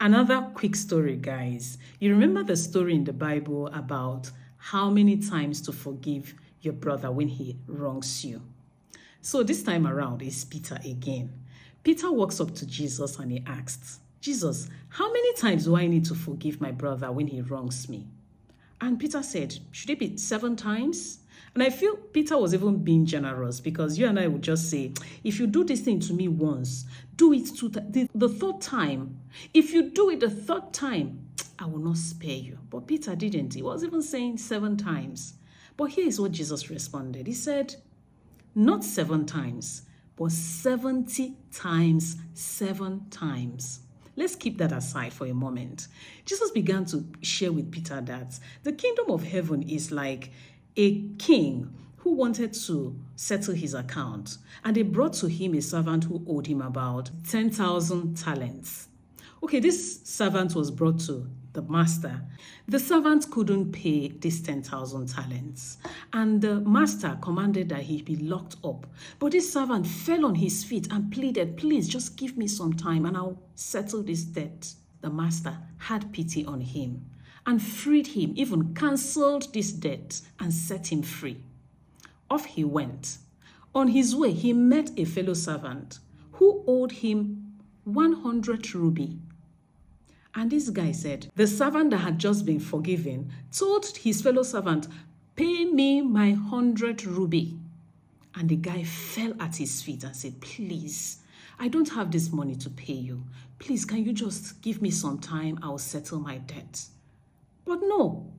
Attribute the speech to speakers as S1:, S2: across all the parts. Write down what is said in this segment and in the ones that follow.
S1: Another quick story, guys. You remember the story in the Bible about how many times to forgive your brother when he wrongs you? So this time around is Peter again. Peter walks up to Jesus and he asks, Jesus, how many times do I need to forgive my brother when he wrongs me? And Peter said, should it be 7 times? And I feel Peter was even being generous, because you and I would just say, if you do this thing to me once, do it the 3rd time. If you do it the 3rd time, I will not spare you. But Peter didn't. He was even saying 7 times. But here is what Jesus responded. He said, not 7 times, but 70 times 7 times. Let's keep that aside for a moment. Jesus began to share with Peter that the kingdom of heaven is like a king who wanted to settle his account, and they brought to him a servant who owed him about 10,000 talents. Okay, this servant was brought to the master. The servant couldn't pay this 10,000 talents, and the master commanded that he be locked up. But this servant fell on his feet and pleaded, please just give me some time and I'll settle this debt. The master had pity on him and freed him, even cancelled this debt and set him free. Off he went. On his way, he met a fellow servant who owed him 100 ruby. And this guy said, the servant that had just been forgiven told his fellow servant, pay me my 100 ruby. And the guy fell at his feet and said, please, I don't have this money to pay you. Please, can you just give me some time? I'll settle my debt. But no,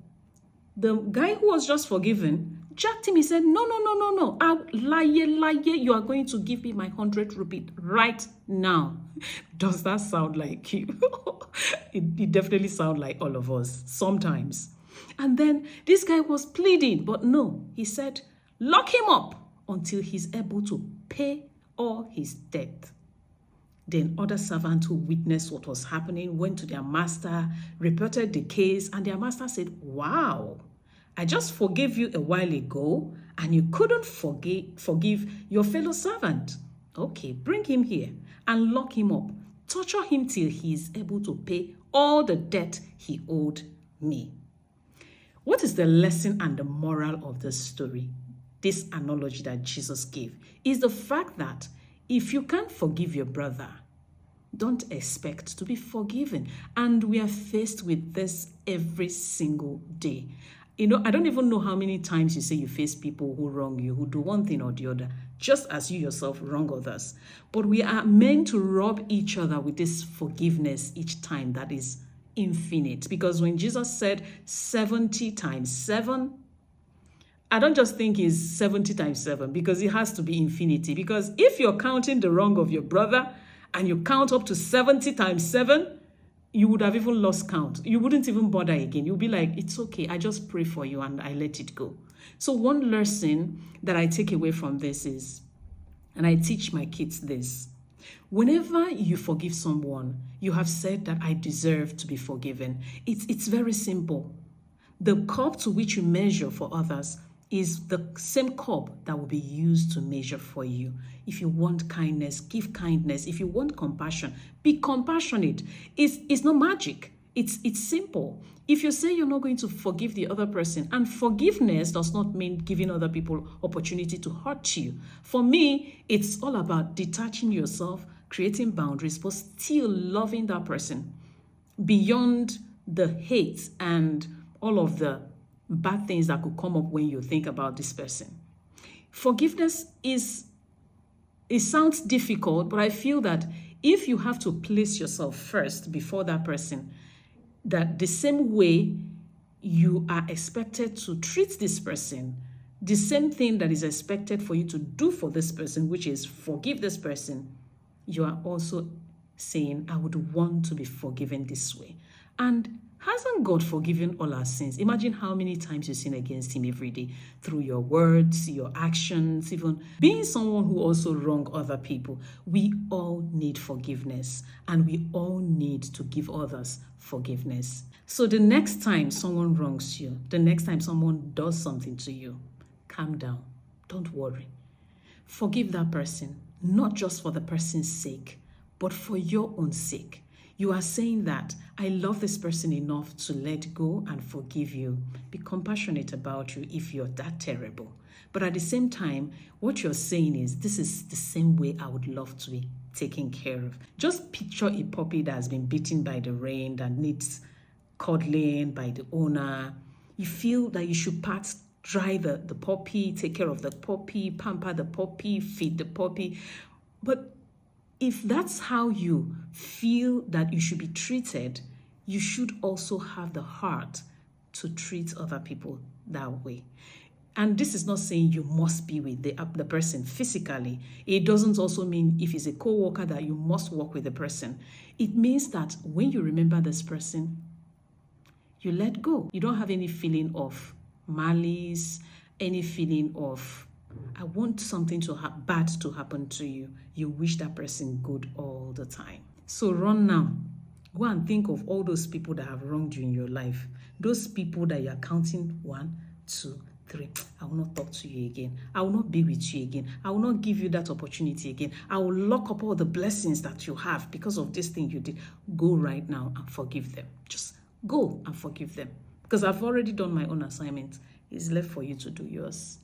S1: the guy who was just forgiven jacked him. He said, no. Lie, you are going to give me my 100 rupees right now. Does that sound like you? It definitely sounds like all of us sometimes. And then this guy was pleading, but no, he said, lock him up until he's able to pay all his debt. Then other servants who witnessed what was happening went to their master, reported the case, and their master said, wow, I just forgave you a while ago, and you couldn't forgive your fellow servant. Okay, bring him here and lock him up. Torture him till he is able to pay all the debt he owed me. What is the lesson and the moral of this story? This analogy that Jesus gave is the fact that if you can't forgive your brother, don't expect to be forgiven. And we are faced with this every single day. You know, I don't even know how many times you say you face people who wrong you, who do one thing or the other, just as you yourself wrong others. But we are meant to rub each other with this forgiveness each time that is infinite. Because when Jesus said 70 times 7, I don't just think it's 70 times 7, because it has to be infinity. Because if you're counting the wrong of your brother and you count up to 70 times 7, you would have even lost count. You wouldn't even bother again. You'll be like, it's okay. I just pray for you and I let it go. So one lesson that I take away from this is, and I teach my kids this, whenever you forgive someone, you have said that I deserve to be forgiven. It's very simple. The cup to which you measure for others is the same cup that will be used to measure for you. If you want kindness, give kindness. If you want compassion, be compassionate. It's not magic. It's simple. If you say you're not going to forgive the other person, and forgiveness does not mean giving other people opportunity to hurt you. For me, it's all about detaching yourself, creating boundaries, but still loving that person beyond the hate and all of the bad things that could come up when you think about this person. Forgiveness it sounds difficult, but I feel that if you have to place yourself first before that person, that the same way you are expected to treat this person, the same thing that is expected for you to do for this person, which is forgive this person, you are also saying, I would want to be forgiven this way. And hasn't God forgiven all our sins? Imagine how many times you sin against him every day through your words, your actions, even being someone who also wrong other people. We all need forgiveness, and we all need to give others forgiveness. So the next time someone wrongs you, the next time someone does something to you, calm down. Don't worry. Forgive that person, not just for the person's sake, but for your own sake. You are saying that I love this person enough to let go and forgive you. Be compassionate about you if you're that terrible. But at the same time, what you're saying is, this is the same way I would love to be taken care of. Just picture a puppy that has been beaten by the rain, that needs cuddling by the owner. You feel that you should dry the puppy, take care of the puppy, pamper the puppy, feed the puppy. But if that's how you feel that you should be treated, you should also have the heart to treat other people that way. And this is not saying you must be with the person physically. It doesn't also mean if it's a co-worker that you must work with the person. It means that when you remember this person, you let go. You don't have any feeling of malice, any feeling of, I want something bad to happen to you. You wish that person good all the time. So run now. Go and think of all those people that have wronged you in your life. Those people that you're counting 1, 2, 3. I will not talk to you again. I will not be with you again. I will not give you that opportunity again. I will lock up all the blessings that you have because of this thing you did. Go right now and forgive them. Just go and forgive them. Because I've already done my own assignment. It's left for you to do yours.